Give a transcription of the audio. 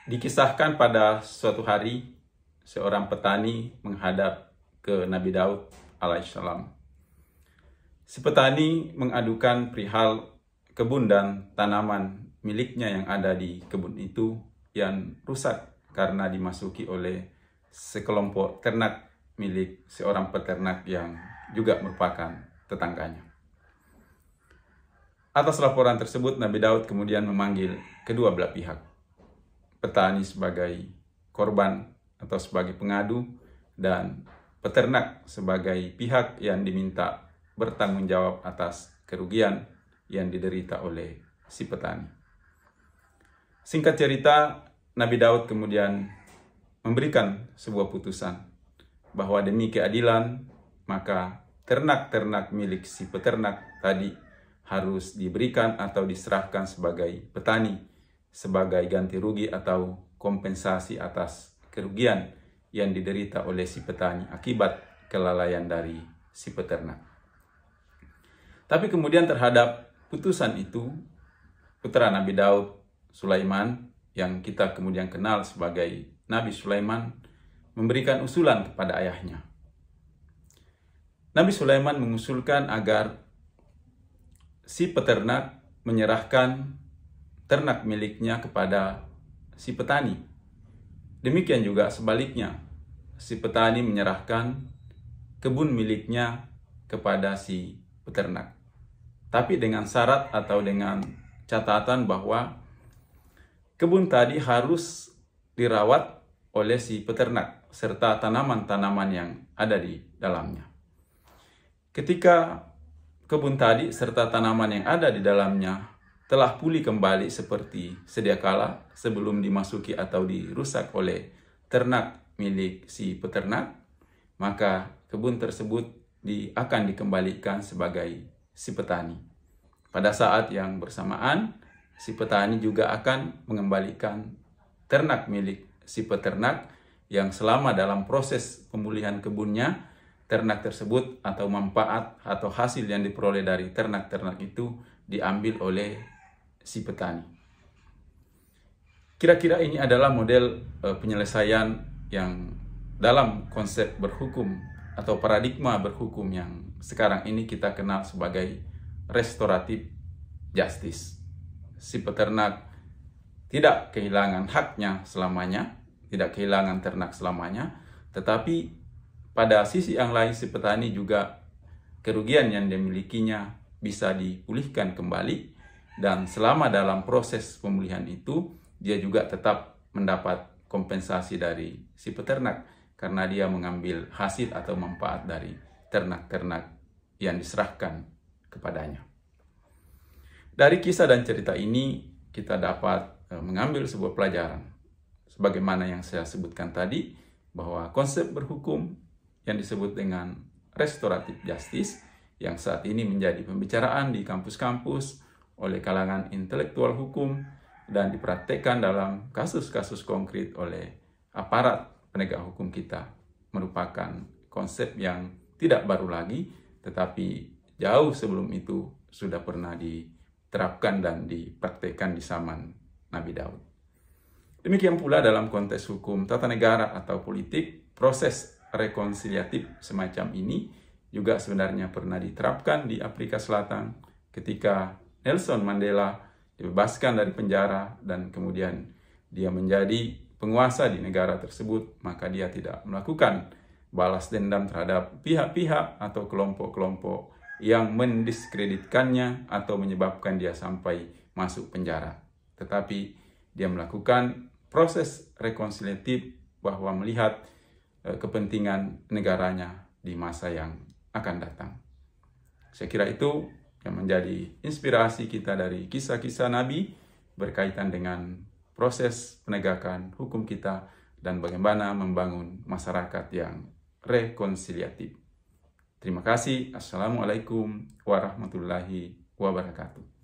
Dikisahkan pada suatu hari, seorang petani menghadap ke Nabi Daud alaihissalam. Si petani mengadukan perihal kebun dan tanaman miliknya yang ada di kebun itu yang rusak karena dimasuki oleh sekelompok ternak milik seorang peternak yang juga merupakan tetangganya. Atas laporan tersebut, Nabi Daud kemudian memanggil kedua belah pihak. Petani sebagai korban atau sebagai pengadu, dan peternak sebagai pihak yang diminta bertanggung jawab atas kerugian yang diderita oleh si petani. Singkat cerita, Nabi Daud kemudian memberikan sebuah putusan bahwa demi keadilan, maka ternak-ternak milik si peternak tadi harus diberikan atau diserahkan sebagai petani sebagai ganti rugi atau kompensasi atas kerugian yang diderita oleh si petani akibat kelalaian dari si peternak. Tapi kemudian terhadap putusan itu, putra Nabi Daud, Sulaiman, yang kita kemudian kenal sebagai Nabi Sulaiman, memberikan usulan kepada ayahnya. Nabi Sulaiman mengusulkan agar si peternak menyerahkan ternak miliknya kepada si petani. Demikian juga sebaliknya, si petani menyerahkan kebun miliknya kepada si peternak. Tapi dengan syarat atau dengan catatan bahwa kebun tadi harus dirawat oleh si peternak serta tanaman-tanaman yang ada di dalamnya. Ketika kebun tadi serta tanaman yang ada di dalamnya telah pulih kembali seperti sedia kala sebelum dimasuki atau dirusak oleh ternak milik si peternak, maka kebun tersebut akan dikembalikan sebagai si petani. Pada saat yang bersamaan, si petani juga akan mengembalikan ternak milik si peternak yang selama dalam proses pemulihan kebunnya, ternak tersebut atau manfaat atau hasil yang diperoleh dari ternak-ternak itu diambil oleh si petani. Kira-kira ini adalah model penyelesaian yang dalam konsep berhukum atau paradigma berhukum yang sekarang ini kita kenal sebagai restoratif justice. Si peternak tidak kehilangan haknya selamanya, tidak kehilangan ternak selamanya, tetapi pada sisi yang lain si petani juga kerugian yang dimilikinya bisa dipulihkan kembali. Dan selama dalam proses pemulihan itu, dia juga tetap mendapat kompensasi dari si peternak karena dia mengambil hasil atau manfaat dari ternak-ternak yang diserahkan kepadanya. Dari kisah dan cerita ini, kita dapat mengambil sebuah pelajaran. Sebagaimana yang saya sebutkan tadi, bahwa konsep berhukum yang disebut dengan restoratif justice, yang saat ini menjadi pembicaraan di kampus-kampus, oleh kalangan intelektual hukum dan dipraktekkan dalam kasus-kasus konkret oleh aparat penegak hukum kita, merupakan konsep yang tidak baru lagi, tetapi jauh sebelum itu sudah pernah diterapkan dan dipraktekkan di zaman Nabi Daud. Demikian pula dalam konteks hukum tata negara atau politik, proses rekonsiliatif semacam ini juga sebenarnya pernah diterapkan di Afrika Selatan ketika Nelson Mandela dibebaskan dari penjara dan kemudian dia menjadi penguasa di negara tersebut, maka dia tidak melakukan balas dendam terhadap pihak-pihak atau kelompok-kelompok yang mendiskreditkannya atau menyebabkan dia sampai masuk penjara. Tetapi dia melakukan proses rekonsiliatif bahwa melihat kepentingan negaranya di masa yang akan datang. Saya kira itu yang menjadi inspirasi kita dari kisah-kisah Nabi berkaitan dengan proses penegakan hukum kita dan bagaimana membangun masyarakat yang rekonsiliatif. Terima kasih. Assalamualaikum warahmatullahi wabarakatuh.